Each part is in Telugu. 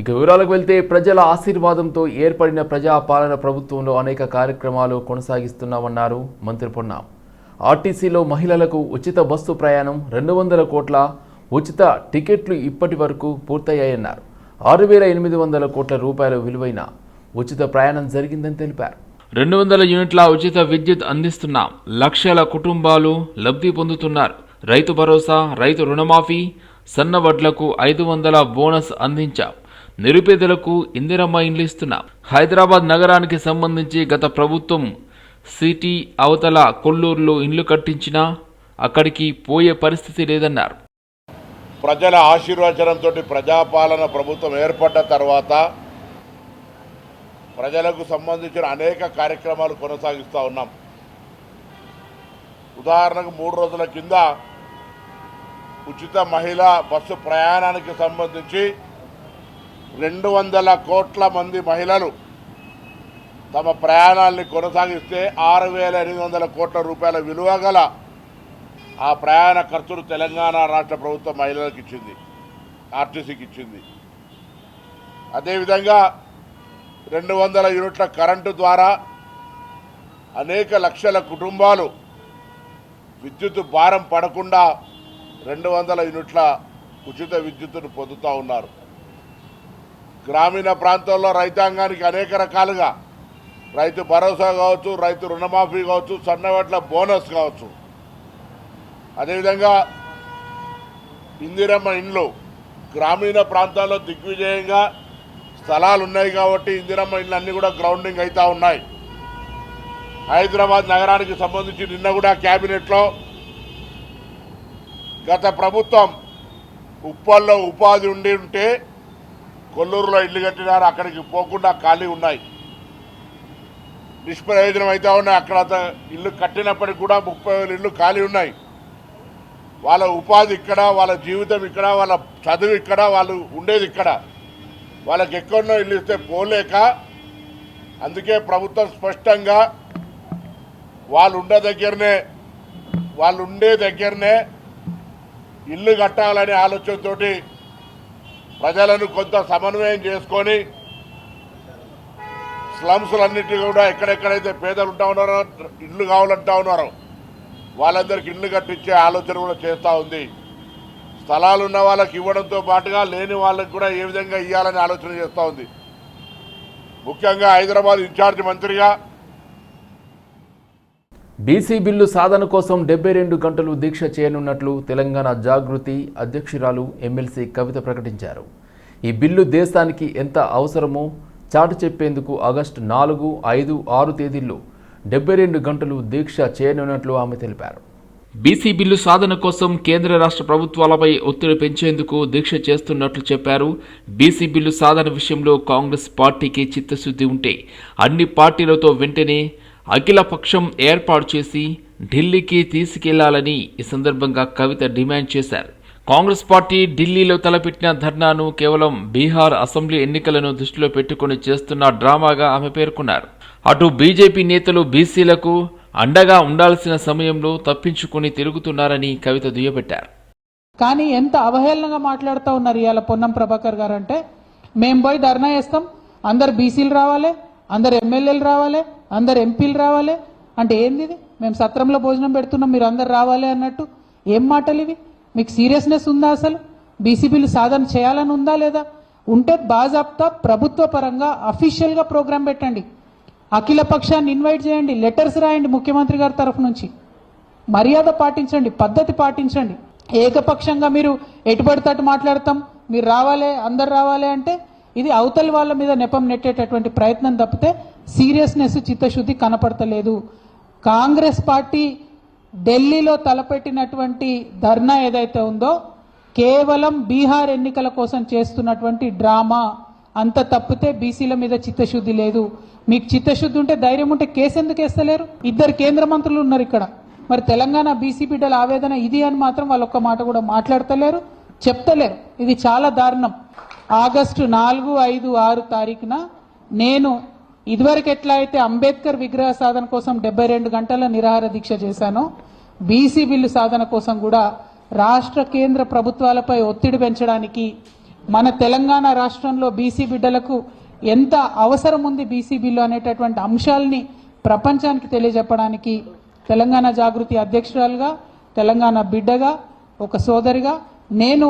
ఇక వివరాలకు వెళ్తే ప్రజల ఆశీర్వాదంతో ఏర్పడిన ప్రజాపాలన ప్రభుత్వంలో అనేక కార్యక్రమాలు కొనసాగిస్తున్నామన్నారు మంత్రి పొన్నం. ఆర్టీసీలో మహిళలకు ఉచిత బస్సు ప్రయాణం, 200 కోట్ల ఉచిత టికెట్లు ఇప్పటి వరకు పూర్తయ్యాయన్నారు. 6,800 కోట్ల రూపాయల విలువైన ఉచిత ప్రయాణం జరిగిందని తెలిపారు. 200 యూనిట్ల ఉచిత విద్యుత్ అందిస్తున్నాం. లక్షల కుటుంబాలు లబ్ధి పొందుతున్నారు. రైతు భరోసా, రైతు రుణమాఫీ, సన్న వడ్లకు 500 బోనస్ అందించాం. నిరుపేదలకు ఇందిరమ్మ ఇండ్లు ఇస్తున్నాం. హైదరాబాద్ నగరానికి సంబంధించి గత ప్రభుత్వం సిటీ అవతల కొల్లూరులో ఇండ్లు కట్టించినా అక్కడికి పోయే పరిస్థితి లేదన్నారు. ప్రజల ఆశీర్వచనంతో ప్రజాపాలన ప్రభుత్వం ఏర్పడ్డ తర్వాత ప్రజలకు సంబంధించిన అనేక కార్యక్రమాలు కొనసాగిస్తూ ఉన్నాం. ఉదాహరణకు 3 రోజుల కింద ఉచిత మహిళా బస్సు ప్రయాణానికి సంబంధించి 200 కోట్ల మంది మహిళలు తమ ప్రయాణాన్ని కొనసాగిస్తే 6,800 కోట్ల రూపాయల విలువ గల ఆ ప్రయాణ ఖర్చులు తెలంగాణ రాష్ట్ర ప్రభుత్వం మహిళలకు ఇచ్చింది, ఆర్టీసీకి ఇచ్చింది. అదేవిధంగా 200 యూనిట్ల కరెంటు ద్వారా అనేక లక్షల కుటుంబాలు విద్యుత్ భారం పడకుండా 200 యూనిట్ల ఉచిత విద్యుత్తును పొందుతూ ఉన్నారు. గ్రామీణ ప్రాంతాల్లో రైతాంగానికి అనేక రకాలుగా రైతు భరోసా కావచ్చు, రైతు రుణమాఫీ కావచ్చు, సన్నవడ్ల బోనస్ కావచ్చు, అదేవిధంగా ఇందిరమ్మ ఇండ్లు గ్రామీణ ప్రాంతాల్లో దిగ్విజయంగా స్థలాలు ఉన్నాయి కాబట్టి ఇందిరమ్మ ఇండ్లు అన్నీ కూడా గ్రౌండింగ్ అవుతూ ఉన్నాయి. హైదరాబాద్ నగరానికి సంబంధించి నిన్న కూడా క్యాబినెట్లో గత ప్రభుత్వం ఉప్పల్లో ఉపాధి ఉంటే కొల్లూరులో ఇల్లు కట్టినారు, అక్కడికి పోకుండా ఖాళీ ఉన్నాయి, నిష్ప్రయోజనం అవుతూ ఉన్నాయి. అక్కడ ఇల్లు కట్టినప్పటికి కూడా 30,000 ఇల్లు ఖాళీ ఉన్నాయి. వాళ్ళ ఉపాధి ఇక్కడ, వాళ్ళ జీవితం ఇక్కడ, వాళ్ళ చదువు ఇక్కడ, వాళ్ళు ఉండేది ఇక్కడ. వాళ్ళకి ఎక్కడనో ఇల్లు ఇస్తే పోలేక అందుకే ప్రభుత్వం స్పష్టంగా వాళ్ళు ఉండే దగ్గరనే ఇల్లు కట్టాలనే ఆలోచనతోటి ప్రజలను కొంత సమన్వయం చేసుకొని స్లమ్స్లన్నిటి కూడా ఎక్కడెక్కడైతే పేదలు ఉంటా ఉన్నారో, ఇల్లు కావాలంటా ఉన్నారో వాళ్ళందరికీ ఇల్లు కట్టించే ఆలోచన కూడా చేస్తూ ఉంది. స్థలాలు ఉన్న వాళ్ళకి ఇవ్వడంతో పాటుగా లేని వాళ్ళకి కూడా ఏ విధంగా ఇవ్వాలని ఆలోచన చేస్తూ ఉంది. ముఖ్యంగా హైదరాబాద్ ఇన్ఛార్జ్ మంత్రిగా బీసీ బిల్లు సాధన కోసం 72 గంటలు దీక్ష చేయనున్నట్లు తెలంగాణ జాగృతి అధ్యక్షురాలు ఎమ్మెల్సీ కవిత ప్రకటించారు. ఈ బిల్లు దేశానికి ఎంత అవసరమో చాటు చెప్పేందుకు ఆగస్టు 4, 5, 6 తేదీల్లో 72 గంటలు దీక్ష చేయనున్నట్లు ఆమె తెలిపారు. బీసీ బిల్లు సాధన కోసం కేంద్ర రాష్ట్ర ప్రభుత్వాలపై ఒత్తిడి పెంచేందుకు దీక్ష చేస్తున్నట్లు చెప్పారు. బీసీ బిల్లు సాధన విషయంలో కాంగ్రెస్ పార్టీకి చిత్తశుద్ధి ఉంటే అన్ని పార్టీలతో వెంటనే అఖిల పక్షం ఏర్పాటు చేసి ఢిల్లీకి తీసుకెళ్లాలని ఈ సందర్భంగా కవిత డిమాండ్ చేశారు. కాంగ్రెస్ పార్టీ ఢిల్లీలో తలపెట్టిన ధర్నాను కేవలం బీహార్ అసెంబ్లీ ఎన్నికలను దృష్టిలో పెట్టుకుని చేస్తున్న డ్రామాగా ఆమె పేర్కొన్నారు. అటు బీజేపీ నేతలు బీసీలకు అండగా ఉండాల్సిన సమయంలో తప్పించుకుని తిరుగుతున్నారని కవిత దుయ్యబట్టారు. కానీ ఎంత అవహేళనగా మాట్లాడుతూ ఉన్నారు ఇవాళ పొన్నం ప్రభాకర్ గారు అంటే, మేము పోయి ధర్నా చేస్తాం, అందరు బీసీలు రావాలి, అందరు ఎమ్మెల్యేలు రావాలి, అందరు ఎంపీలు రావాలి అంటే ఏంది ఇది? మేము సత్రంలో భోజనం పెడుతున్నాం, మీరు అందరు రావాలి అన్నట్టు ఏం మాటలు ఇవి? మీకు సీరియస్నెస్ ఉందా? అసలు బీసీ బిల్లు సాధన చేయాలని ఉందా లేదా? ఉంటే బాజాప్తా ప్రభుత్వ పరంగా అఫీషియల్గా ప్రోగ్రాం పెట్టండి, అఖిల పక్షాన్ని ఇన్వైట్ చేయండి, లెటర్స్ రాయండి ముఖ్యమంత్రి గారి తరఫు నుంచి. మర్యాద పాటించండి, పద్ధతి పాటించండి. ఏకపక్షంగా మీరు ఎటుపడితట్టు మాట్లాడతాం, మీరు రావాలి, అందరు రావాలి అంటే ఇది అవతలి వాళ్ళ మీద నెపం నెట్టేటటువంటి ప్రయత్నం తప్పితే సీరియస్నెస్, చిత్తశుద్ధి కనపడతలేదు. కాంగ్రెస్ పార్టీ ఢిల్లీలో తలపెట్టినటువంటి ధర్నా ఏదైతే ఉందో కేవలం బీహార్ ఎన్నికల కోసం చేస్తున్నటువంటి డ్రామా, అంత తప్పితే బీసీల మీద చిత్తశుద్ధి లేదు. మీకు చిత్తశుద్ధి ఉంటే, ధైర్యం ఉంటే కేసు ఎందుకు వేస్తలేరు? 2 కేంద్ర మంత్రులు ఉన్నారు ఇక్కడ. మరి తెలంగాణ బీసీ బిడ్డల ఆవేదన ఇది అని మాత్రం వాళ్ళు ఒక్క మాట కూడా మాట్లాడతలేరు, చెప్తలేరు. ఇది చాలా దారుణం. ఆగస్టు 4, 5, 6 తారీఖున నేను ఇదివరకు ఎట్లా అయితే అంబేద్కర్ విగ్రహ సాధన కోసం 72 గంటల నిరాహార దీక్ష చేశానో, బీసీ బిల్లు సాధన కోసం కూడా రాష్ట్ర కేంద్ర ప్రభుత్వాలపై ఒత్తిడి పెంచడానికి మన తెలంగాణ రాష్ట్రంలో బీసీ బిడ్డలకు ఎంత అవసరం ఉంది బీసీ బిల్లు అనేటటువంటి అంశాలని ప్రపంచానికి తెలియజెప్పడానికి తెలంగాణ జాగృతి అధ్యక్షురాలుగా, తెలంగాణ బిడ్డగా, ఒక సోదరిగా నేను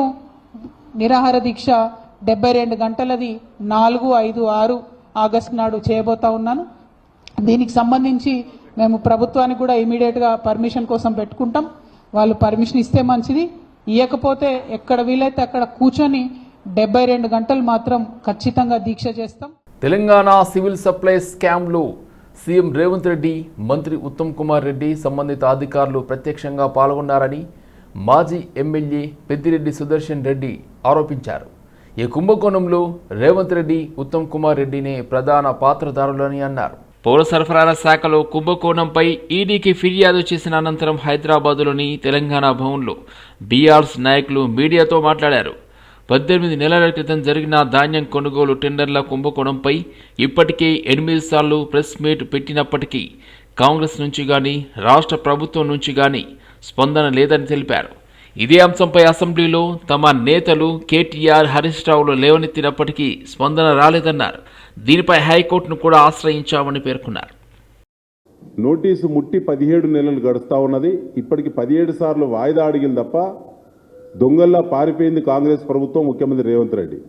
నిరాహార దీక్ష 72 గంటలది 4, 5, 6 ఆగస్టు నాడు చేయబోతా ఉన్నాను. దీనికి సంబంధించి మేము ప్రభుత్వానికి కూడా ఇమీడియట్గా పర్మిషన్ కోసం పెట్టుకుంటాం. వాళ్ళు పర్మిషన్ ఇస్తే మంచిది, ఇవ్వకపోతే ఎక్కడ వీలైతే అక్కడ కూర్చొని 72 గంటలు మాత్రం ఖచ్చితంగా దీక్ష చేస్తాం. తెలంగాణ సివిల్ సప్లైస్ స్కామ్లో సీఎం రేవంత్ రెడ్డి, మంత్రి ఉత్తమ్ కుమార్ రెడ్డి, సంబంధిత అధికారులు ప్రత్యక్షంగా పాల్గొన్నారని మాజీ ఎమ్మెల్యే పెద్దిరెడ్డి సుదర్శన్ రెడ్డి ఆరోపించారు. ఈ కుంభకోణంలో రేవంత్ రెడ్డి, ఉత్తమ్ కుమార్ రెడ్డినే ప్రధాన పాత్రధారులని అన్నారు. పౌర సరఫరాల శాఖలో కుంభకోణంపై ఈడీకి ఫిర్యాదు చేసిన అనంతరం హైదరాబాదులోని తెలంగాణ భవన్లో బీఆర్ఎస్ నాయకులు మీడియాతో మాట్లాడారు. 18 నెలల క్రితం జరిగిన ధాన్యం కొనుగోలు టెండర్ల కుంభకోణంపై ఇప్పటికే 8 సార్లు ప్రెస్ మీట్ పెట్టినప్పటికీ కాంగ్రెస్ నుంచి గాని, రాష్ట్ర ప్రభుత్వం నుంచి గాని స్పందన లేదని తెలిపారు. ఇదే అంశంపై అసెంబ్లీలో తమ నేతలు కేటీఆర్, హరీష్ రావులు లేవనెత్తినప్పటికీ స్పందన రాలేదన్నారు. దీనిపై హైకోర్టును కూడా ఆశ్రయించామని పేర్కొన్నారు. నోటీసు ముట్టి 17 నెలలు గడుస్తూ ఉన్నది. ఇప్పటికి 17 సార్లు వాయిదా అడిగింది తప్ప దొంగల్లా పారిపోయింది కాంగ్రెస్ ప్రభుత్వం, ముఖ్యమంత్రి రేవంత్ రెడ్డి.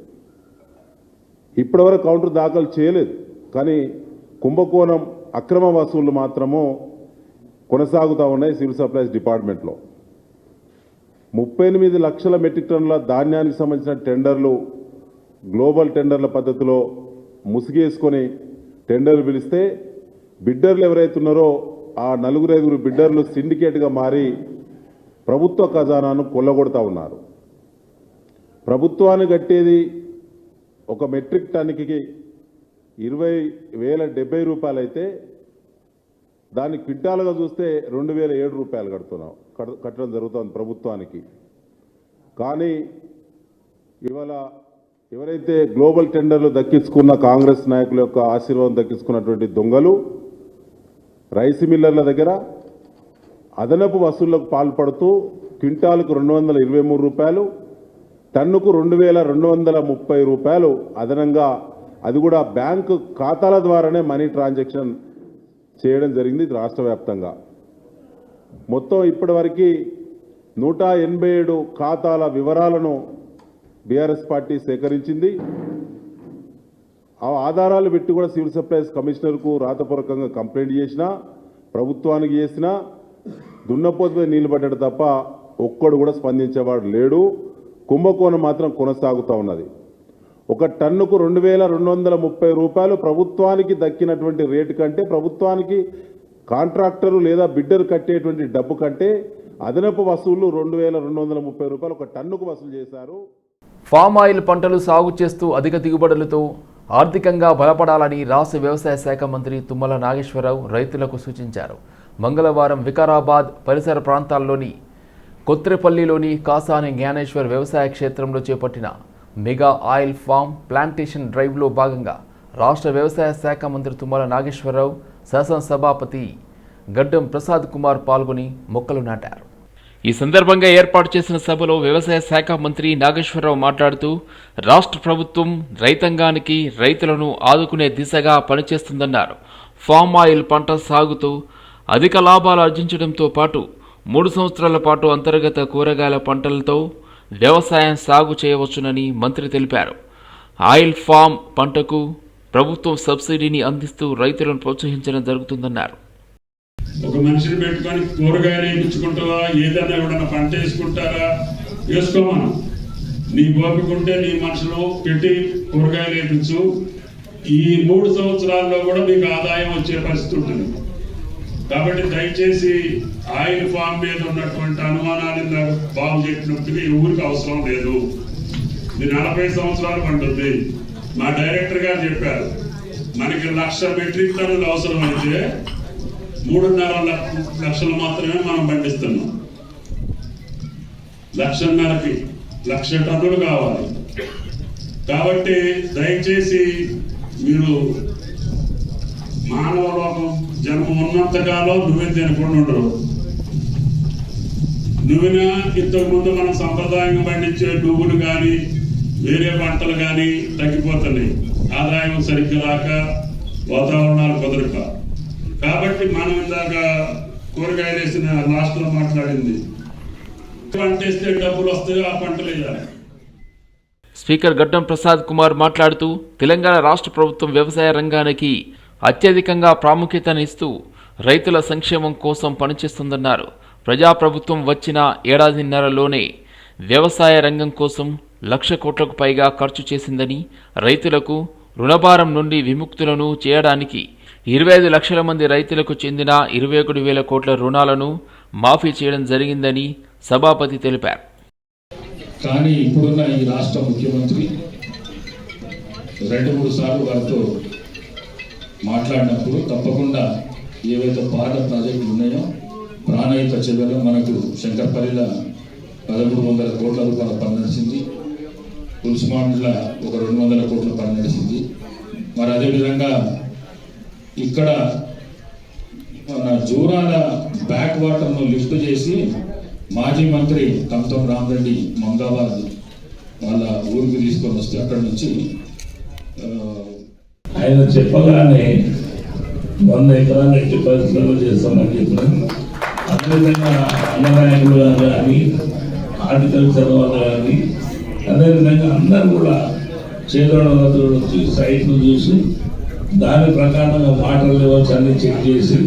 ఇప్పటివరకు కౌంటర్ దాఖలు చేయలేదు. కానీ కుంభకోణం అక్రమ వసూళ్లు మాత్రము కొనసాగుతూ ఉన్నాయి. సివిల్ సప్లైస్ డిపార్ట్మెంట్లో 38 లక్షల మెట్రిక్ టన్నుల ధాన్యానికి సంబంధించిన టెండర్లు గ్లోబల్ టెండర్ల పద్ధతిలో ముసుగేసుకొని టెండర్లు పిలిస్తే బిడ్డర్లు ఎవరైతే ఉన్నారో ఆ 4-5 బిడ్డర్లు సిండికేట్గా మారి ప్రభుత్వ ఖజానాను కొల్లగొడతా ఉన్నారు. ప్రభుత్వాన్ని కట్టేది ఒక మెట్రిక్ టన్నుకి 20,070 రూపాయలు అయితే దాన్ని క్వింటాలుగా చూస్తే 2,007 రూపాయలు కట్టడం జరుగుతుంది ప్రభుత్వానికి. కానీ ఇవాళ ఎవరైతే గ్లోబల్ టెండర్లు దక్కించుకున్న కాంగ్రెస్ నాయకుల యొక్క ఆశీర్వాదం దక్కించుకున్నటువంటి దొంగలు రైస్ మిల్లర్ల దగ్గర అదనపు వసూళ్లకు పాల్పడుతూ క్వింటాలకు 223 రూపాయలు, టన్నుకు 2,230 రూపాయలు అదనంగా, అది కూడా బ్యాంకు ఖాతాల ద్వారానే మనీ ట్రాన్సాక్షన్ చేయడం జరిగింది రాష్ట్ర వ్యాప్తంగా. మొత్తం ఇప్పటివరకు 187 ఖాతాల వివరాలను బీఆర్ఎస్ పార్టీ సేకరించింది. ఆ ఆధారాలు పెట్టి కూడా సివిల్ సప్లైస్ కమిషనర్కు రాతపూర్వకంగా కంప్లైంట్ చేసినా, ప్రభుత్వానికి చేసినా దున్నపోతుపై నీళ్లు పడ్డాడు తప్ప ఒక్కడు కూడా స్పందించేవాడు లేడు. కుంభకోణం మాత్రం కొనసాగుతూ ఉన్నది. ఒక టన్నుకు 2,230 రూపాయలు ప్రభుత్వానికి దక్కినటువంటి రేటు కంటే, ప్రభుత్వానికి కాంట్రాక్టరు లేదా బిడ్డరు కట్టేటువంటి డబ్బు కంటే అదనపు వసూళ్లు 2,230 రూపాయలు ఒక టన్నుకు వసూలు చేశారు. ఫామ్ ఆయిల్ పంటలు సాగు చేస్తూ అధిక దిగుబడులతో ఆర్థికంగా బలపడాలని రాష్ట్ర వ్యవసాయ శాఖ మంత్రి తుమ్మల నాగేశ్వరరావు రైతులకు సూచించారు. మంగళవారం వికారాబాద్ పరిసర ప్రాంతాల్లోని కొత్రెపల్లిలోని కాసాని జ్ఞానేశ్వర్ వ్యవసాయ క్షేత్రంలో చేపట్టిన మెగా ఆయిల్ ఫామ్ ప్లాంటేషన్ డ్రైవ్లో భాగంగా రాష్ట్ర వ్యవసాయ శాఖ మంత్రి తుమ్మల నాగేశ్వరరావు, శాసనసభాపతి గడ్డం ప్రసాద్ కుమార్ పాల్గొని మొక్కలు నాటారు. ఈ సందర్భంగా ఏర్పాటు చేసిన సభలో వ్యవసాయ శాఖ మంత్రి నాగేశ్వరరావు మాట్లాడుతూ రాష్ట్ర ప్రభుత్వం రైతాంగానికి, రైతులను ఆదుకునే దిశగా పనిచేస్తుందన్నారు. ఫామ్ ఆయిల్ పంట సాగుతూ అధిక లాభాలు ఆర్జించడంతో పాటు 3 సంవత్సరాల పాటు అంతర్గత కూరగాయల పంటలతో వ్యవసాయం సాగు చేయవచ్చునని మంత్రి తెలిపారు. ఆయిల్ ఫామ్ పంటకు ప్రభుత్వం సబ్సిడీని అందిస్తూ రైతులను ప్రోత్సహించడం జరుగుతుందన్నారు. ఒక మనిషిని పెట్టుకొని కూరగాయలు వేయించుకుంటావా, ఏదైనా ఎవడన్నా పంట వేసుకుంటారా, వేసుకోమను. నీ ఓపికంటే నీ మనుషులు పెట్టి కూరగాయలు వేయించు. ఈ 3 సంవత్సరాల్లో కూడా మీకు ఆదాయం వచ్చే పరిస్థితి ఉంటుంది. కాబట్టి దయచేసి ఆయిల్ ఫామ్ మీద ఉన్నటువంటి అనుమానాలు బాగు చెప్పినట్టుగా ఎవరికి అవసరం లేదు. ఇది 40 సంవత్సరాలు పండుద్ది. మా డైరెక్టర్ గారు చెప్పారు, మనకి 1,00,000 మెట్రిక్ టన్నులు అవసరం అయితే 3.5 లక్షలు మాత్రమే మనం పండిస్తున్నాం. 1,50,000కి 1,00,000 టన్నులు కావాలి. కాబట్టి దయచేసి మీరు మానవ లోకం జన్మ ఉన్నంతకాలం నువ్వే తినకుండా ఉండరు. నువ్వున ఇంతకుముందు మనం సంప్రదాయంగా పండించే నువ్వులు కానీ వేరే పంటలు కానీ తగ్గిపోతున్నాయి, ఆదాయం సరిగ్గా రాక, వాతావరణాలు కుదరక. కాబట్టి మనం ఇందాక కూరగాయలు వేసిన లాస్ట్లో మాట్లాడింది, పంట వేస్తే డబ్బులు వస్తాయో ఆ పంటలు వేయాలి. స్పీకర్ గడ్డం ప్రసాద్ కుమార్ మాట్లాడుతూ తెలంగాణ రాష్ట్ర ప్రభుత్వం వ్యవసాయ రంగానికి అత్యధికంగా ప్రాముఖ్యతనిస్తూ రైతుల సంక్షేమం కోసం పనిచేస్తుందన్నారు. ప్రజాప్రభుత్వం వచ్చిన ఏడాదిన్నరలోనే వ్యవసాయ రంగం కోసం 1,00,000 కోట్లకు పైగా ఖర్చు చేసిందని, రైతులకు రుణభారం నుండి విముక్తులను చేయడానికి 25 లక్షల మంది రైతులకు చెందిన 21,000 కోట్ల రుణాలను మాఫీ చేయడం జరిగిందని సభాపతి తెలిపారు. కానీ ఇప్పుడున్న ఈ రాష్ట్ర ముఖ్యమంత్రి 2-3 సార్లు వారితో మాట్లాడినప్పుడు తప్పకుండా ఏవైతే పాత ప్రాజెక్టులు ఉన్నాయో, ప్రాణహిత చెరువులో మనకు శంకర్పల్లిలో 1,300 కోట్ల రూపాయల పని నడిచింది, పులుసుమాండ్ల ఒక 200 కోట్ల పని నడిచింది. మరి అదేవిధంగా ఇక్కడ మన జూరాల బ్యాక్ వాటర్ను లిఫ్ట్ చేసి మాజీ మంత్రి కమతం రామరెడ్డి మంగాబాద్ వాళ్ళ ఊరికి తీసుకొని వస్తే అక్కడి నుంచి ఆయన చెప్పగానే 100 ఎకరాలు ఎట్టి పరిస్థితుల్లో చేస్తామని చెప్పినాం. అదేవిధంగా అన్ననాయకులు కానీ, హార్టికల్చర్ వాళ్ళు కానీ, అదేవిధంగా అందరూ కూడా చేదోడు వచ్చి సైట్లు చూసి దాని ప్రకారంగా వాటర్ లెవెల్స్ అన్ని చెక్ చేసి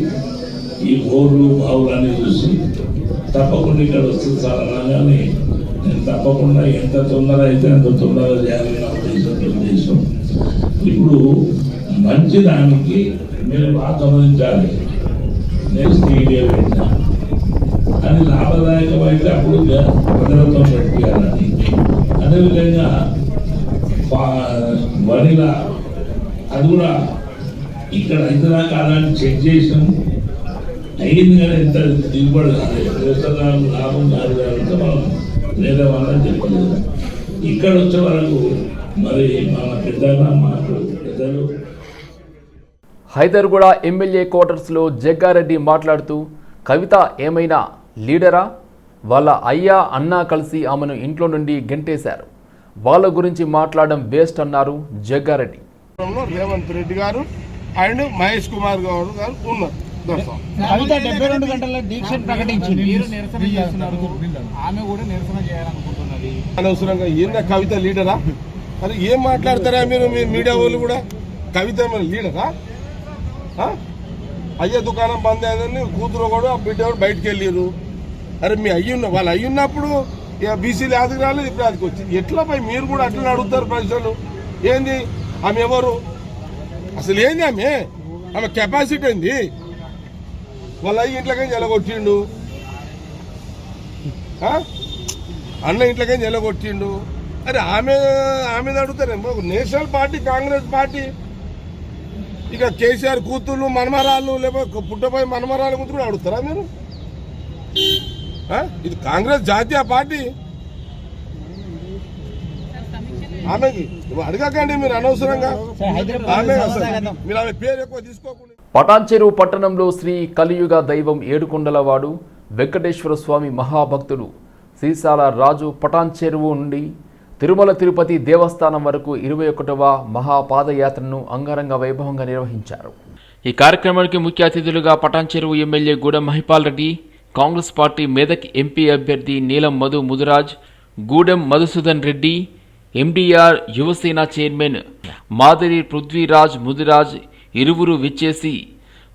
ఈ బోర్లు బావులు అన్నీ చూసి తప్పకుండా ఇక్కడ వస్తుంది సార్ అనగానే నేను తప్పకుండా ఎంత తొందర అయితే అంత తొందరగా చేయాలి నా ఉద్దేశం. ఇప్పుడు మంచి దానికి మీరు బాగా గమనించాలి. నెక్స్ట్ ఈడియా పెట్టినా అది లాభదాయకమైతే అప్పుడు ప్రజలతో పెట్టాలని. అదేవిధంగా వరిలా అది కూడా ఇక్కడ ఇంతదాకా అలాంటి చెక్ చేసినాం, అయ్యింది కానీ ఎంత దిగుబడి కాలేదు, వ్యవసాయం లాభం కాదు కాబట్టి మనం లేదా వాళ్ళని చెప్పలేదు. ఇక్కడ వచ్చే వరకు మరి మన పెద్దలు హైదర్గూడ ఎమ్మెల్యే క్వార్టర్స్లో జగ్గారెడ్డి మాట్లాడుతూ కవిత ఏమైనా లీడరా? వాళ్ళ అయ్యా అన్నా కలిసి ఆమెను ఇంట్లో నుండి గెంటేశారు. వాళ్ళ గురించి మాట్లాడడం వేస్ట్ అన్నారు జగ్గారెడ్డి. రేవంత్ రెడ్డి గారు అండ్ మహేష్ కుమార్ గౌడ్ గారు ఉన్నారు. కవిత 72 గంటల దీక్ష ప్రకటించింది. ఆమె కూడా నిరసన చేయాలనుకుంటున్నది. అనవసరంగా ఏందా కవిత లీడరా? అది ఏం మాట్లాడతారా మీరు మీడియా వాళ్ళు కూడా? కవిత లీడరా? అయ్యే దుకాణం బంద్ అయిందని కూతురు కూడా బిడ్డ కూడా బయటకు వెళ్ళారు. అరే మీ వాళ్ళు అయ్యున్నప్పుడు ఇక బీసీలు ఆదికి రాలేదు, ఇప్పుడు ఆదికి వచ్చింది. ఎట్లా పోయి మీరు కూడా అట్లనే అడుగుతారు ప్రజలు? ఏంది ఆమె ఎవరు అసలు? ఏంది ఆమె కెపాసిటీ ఏంది? వాళ్ళ అయ్యి ఇంట్లోకైనా ఎలగొట్టిండు, అన్న ఇంట్లోకైనా ఎలగొట్టిండు. అరే ఆమె అడుగుతారేమో. నేషనల్ పార్టీ కాంగ్రెస్ పార్టీ ఇక కేసీఆర్ కూతుళ్ళు మనమరాళ్ళు లేకపోతే పుట్టపోయి మనమరాళ్ళ కూతురు అడుగుతారా మీరు? ఇది కాంగ్రెస్ జాతీయ పార్టీ. ఆమెకి అడగకండి మీరు అనవసరంగా. మీరు ఆమె పేరు ఎక్కువ తీసుకోకుండా. పటాన్చెరువు పట్టణంలో శ్రీ కలియుగ దైవం ఏడుకొండలవాడు వెంకటేశ్వర స్వామి మహాభక్తుడు సీసాల రాజు పటాన్చెరువు నుండి తిరుమల తిరుపతి దేవస్థానం వరకు 21వ మహాపాదయాత్రను అంగరంగ వైభవంగా నిర్వహించారు. ఈ కార్యక్రమానికి ముఖ్య అతిథులుగా Patancheru MLA Gudem Mahipal Reddy, Congress party Medak MP అభ్యర్థి నీలం మధు ముదిరాజ్, గూడెం మధుసూదన్ రెడ్డి, ఎండీఆర్ యువసేన చైర్మన్ మాదిరి పృథ్వీరాజ్ ముదిరాజ్ ఇరువురు విచ్చేసి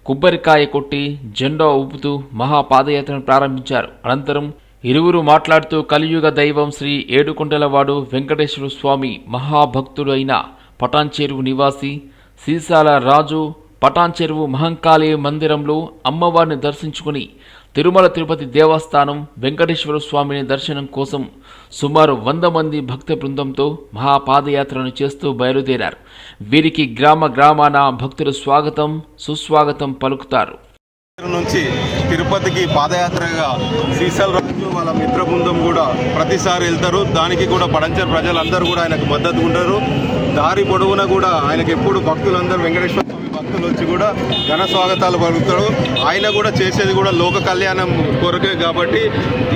కొబ్బరికాయ కొట్టి జెండా ఊపుతూ మహాపాదయాత్రను ప్రారంభించారు. అనంతరం ఇరువురు మాట్లాడుతూ కలియుగ దైవం శ్రీ ఏడుకొండలవాడు వెంకటేశ్వర స్వామి మహాభక్తుడు అయిన పటాన్చెరువు నివాసి సీసాల రాజు పటాన్చెరువు మహంకాళి మందిరంలో అమ్మవారిని దర్శించుకుని తిరుమల తిరుపతి దేవస్థానం వెంకటేశ్వర స్వామిని దర్శనం కోసం సుమారు 100 మంది భక్త బృందంతో మహాపాదయాత్రను చేస్తూ బయలుదేరారు. వీరికి గ్రామాన భక్తులు స్వాగతం సుస్వాగతం పలుకుతారు. నుంచి తిరుపతికి పాదయాత్రగా సీసాల రాజు వాళ్ళ మిత్ర బృందం కూడా ప్రతిసారి వెళ్తారు. దానికి కూడా పటాన్చెరు ప్రజలందరూ కూడా ఆయనకు మద్దతు ఉంటారు. దారి పొడవునా కూడా ఆయనకు ఎప్పుడు భక్తులందరూ వెంకటేశ్వర స్వామి భక్తులు వచ్చి కూడా ఘన స్వాగతాలు పలుకుతారు. ఆయన కూడా చేసేది కూడా లోక కళ్యాణం కొరకే కాబట్టి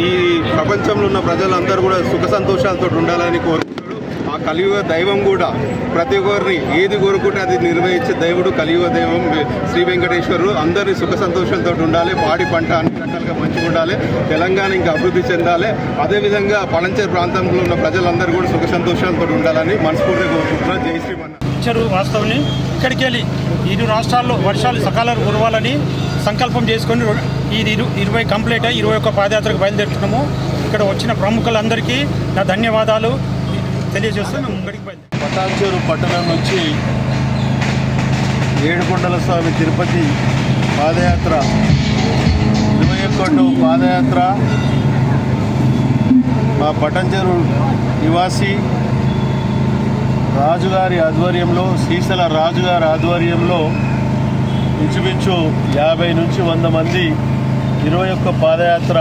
ఈ ప్రపంచంలో ఉన్న ప్రజలందరూ కూడా సుఖ సంతోషాలతో ఉండాలని కోరుకుంటారు. ఆ కలియుగ దైవం కూడా ప్రతి ఒక్కరిని ఏది కోరుకుంటే అది నిర్వహించే దేవుడు కలియుగ దైవం శ్రీ వెంకటేశ్వరుడు. అందరినీ సుఖ సంతోషంతో ఉండాలి, పాడి పంట అన్ని రకాలుగా మంచిగా ఉండాలి, తెలంగాణ ఇంకా అభివృద్ధి చెందాలి. అదేవిధంగా పలంచేరు ప్రాంతంలో ఉన్న ప్రజలందరూ కూడా సుఖ సంతోషాలతో ఉండాలని మనస్ఫూర్తిగా కోరుకుంటున్నారు. జై శ్రీమన్నారాయణ. వాస్తవాన్ని ఇక్కడికి వెళ్ళి ఇరు రాష్ట్రాల్లో వర్షాలు సకాలంలో కురవాలని సంకల్పం చేసుకొని ఇది 20 కంప్లీట్ అయ్యి 21 పాదయాత్రకు బయలుదేరుతున్నాము. ఇక్కడ వచ్చిన ప్రముఖులందరికీ నా ధన్యవాదాలు తెలియజేస్తూ మేము ముంగడికి బయలుదేరు. పటాన్చేరు పట్టణం నుంచి ఏడుకొండల స్వామి తిరుపతి పాదయాత్ర 21వ పాదయాత్ర మా పటాన్చేరు నివాసి రాజుగారి ఆధ్వర్యంలో, శ్రీశైల రాజుగారి ఆధ్వర్యంలో ఇంచుమించు 50 నుంచి 100 మంది 21 పాదయాత్ర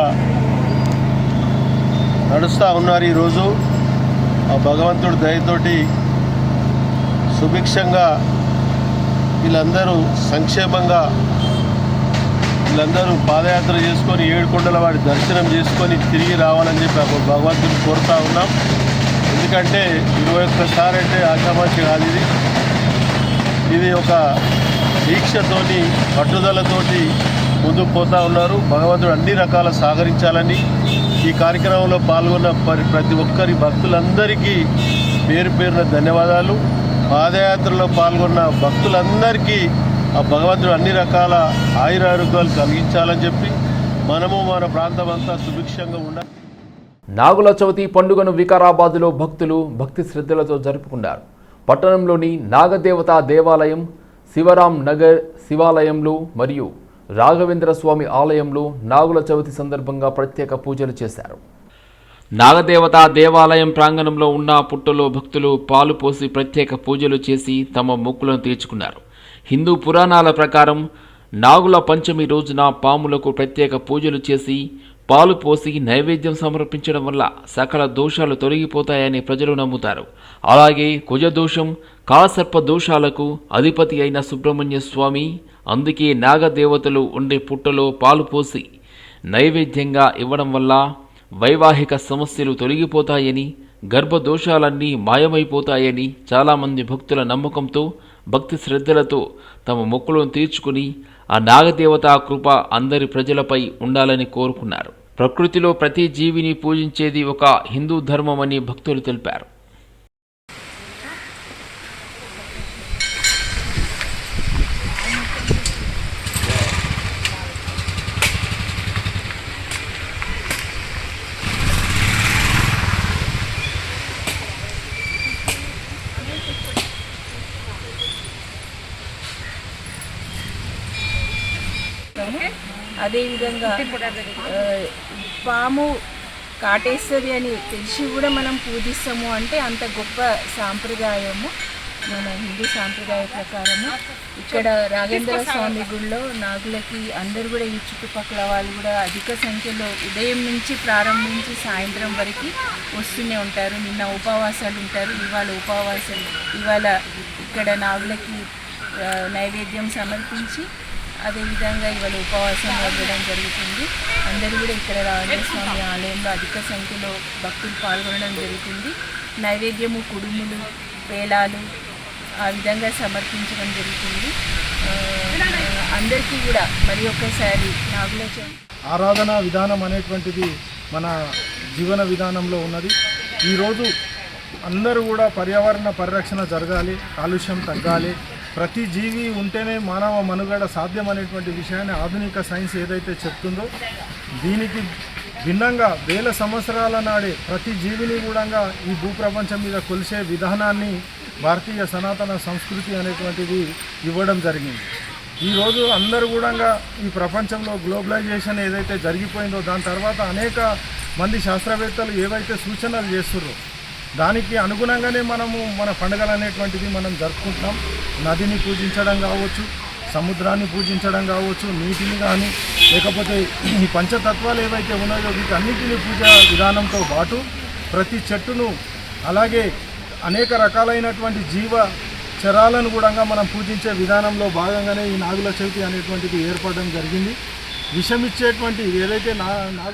నడుస్తూ ఉన్నారు. ఈరోజు ఆ భగవంతుడి దయతోటి సుభిక్షంగా వీళ్ళందరూ సంక్షేమంగా వీళ్ళందరూ పాదయాత్ర చేసుకొని ఏడుకొండల వాడి దర్శనం చేసుకొని తిరిగి రావాలని చెప్పి భగవంతుని కోరుతూ ఉన్నాం. ఎందుకంటే 21 సారి అంటే ఆషామాషి కాదు. ఇది ఒక దీక్షతోని పట్టుదలతోటి ముందుకు పోతూ ఉన్నారు. భగవంతుడు అన్ని రకాల సహకరించాలని ఈ కార్యక్రమంలో పాల్గొన్న ప్రతి ఒక్కరి భక్తులందరికీ పేరు పేరున ధన్యవాదాలు. పాదయాత్రలో పాల్గొన్న భక్తులందరికీ ఆ భగవంతుడు అన్ని రకాల ఆయురారోగ్యాలు కలిగించాలని చెప్పి మనము మన ప్రాంతం అంతా సుభిక్షంగా ఉండాలి. నాగుల చవితి పండుగను వికారాబాద్లో భక్తులు భక్తి శ్రద్ధలతో జరుపుకున్నారు. పట్టణంలోని నాగదేవతా దేవాలయం, శివరాం నగర్ శివాలయంలో మరియు రాఘవేంద్ర స్వామి ఆలయంలో నాగుల చవితి సందర్భంగా ప్రత్యేక పూజలు చేశారు. నాగదేవతా దేవాలయం ప్రాంగణంలో ఉన్న పుట్టలో భక్తులు పాలు పోసి ప్రత్యేక పూజలు చేసి తమ మొక్కులను తీర్చుకున్నారు. హిందూ పురాణాల ప్రకారం నాగుల పంచమి రోజున పాములకు ప్రత్యేక పూజలు చేసి పాలు పోసి నైవేద్యం సమర్పించడం వల్ల సకల దోషాలు తొలగిపోతాయని ప్రజలు నమ్ముతారు. అలాగే కుజదోషం, కాసర్ప దోషాలకు అధిపతి అయిన సుబ్రహ్మణ్య స్వామి, అందుకే నాగదేవతలు ఉండే పుట్టలో పాలు పోసి నైవేద్యంగా ఇవ్వడం వల్ల వైవాహిక సమస్యలు తొలగిపోతాయని, గర్భదోషాలన్నీ మాయమైపోతాయని చాలామంది భక్తుల నమ్మకంతో భక్తి శ్రద్ధలతో తమ మొక్కులను తీర్చుకుని ఆ నాగదేవత కృప అందరి ప్రజలపై ఉండాలని కోరుకున్నారు. ప్రకృతిలో ప్రతి జీవిని పూజించేది ఒక హిందూ ధర్మమని భక్తులు తెలిపారు. అదేవిధంగా పాము కాటేస్తుంది అని తెలిసి కూడా మనం పూజిస్తాము అంటే అంత గొప్ప సాంప్రదాయము మన హిందూ సాంప్రదాయ ప్రకారము. ఇక్కడ రాఘవేంద్ర స్వామి గుడిలో నాగులకి అందరూ కూడా ఈ చుట్టుపక్కల వాళ్ళు కూడా అధిక సంఖ్యలో ఉదయం నుంచి ప్రారంభించి సాయంత్రం వరకు వస్తూనే ఉంటారు. నిన్న ఉపవాసాలు ఉంటారు, ఇవాళ ఇక్కడ నాగులకి నైవేద్యం సమర్పించి అదేవిధంగా ఇవాళ ఉపవాసం ఉండడం జరుగుతుంది. అందరూ కూడా ఇక్కడ రాఘవేంద్ర స్వామి ఆలయంలో అధిక సంఖ్యలో భక్తులు పాల్గొనడం జరుగుతుంది. నైవేద్యము, కుడుములు, పేలాలు ఆ విధంగా సమర్పించడం జరుగుతుంది. అందరికీ కూడా మరి ఒక్కసారి నాగుల ఆరాధన విధానం అనేటువంటిది మన జీవన విధానంలో ఉన్నది. ఈరోజు అందరూ కూడా పర్యావరణ పరిరక్షణ జరగాలి, కాలుష్యం తగ్గాలి, ప్రతి జీవి ఉంటేనే మానవ మనుగడ సాధ్యం అనేటువంటి విషయాన్ని ఆధునిక సైన్స్ ఏదైతే చెప్తుందో దీనికి భిన్నంగా వేల సంవత్సరాల నాడే ప్రతి జీవిని కూడా ఈ భూప్రపంచం మీద కొలిసే విధానాన్ని భారతీయ సనాతన సంస్కృతి అనేటువంటిది ఇవ్వడం జరిగింది. ఈరోజు అందరూ కూడా ఈ ప్రపంచంలో గ్లోబలైజేషన్ ఏదైతే జరిగిపోయిందో దాని తర్వాత అనేక మంది శాస్త్రవేత్తలు ఏవైతే సూచనలు చేస్తున్నారో దానికి అనుగుణంగానే మనము మన పండుగలు అనేటువంటిది మనం జరుపుకుంటున్నాం. నదిని పూజించడం కావచ్చు, సముద్రాన్ని పూజించడం కావచ్చు, నీటిని కానీ లేకపోతే ఈ పంచతత్వాలు ఏవైతే ఉన్నాయో వీటన్నిటిని పూజా విధానంతో పాటు ప్రతి చెట్టును అలాగే అనేక రకాలైనటువంటి జీవ చరాలను కూడా మనం పూజించే విధానంలో భాగంగానే ఈ నాగుల చవితి అనేటువంటిది ఏర్పడడం జరిగింది. విషమిచ్చేటువంటి ఏదైతే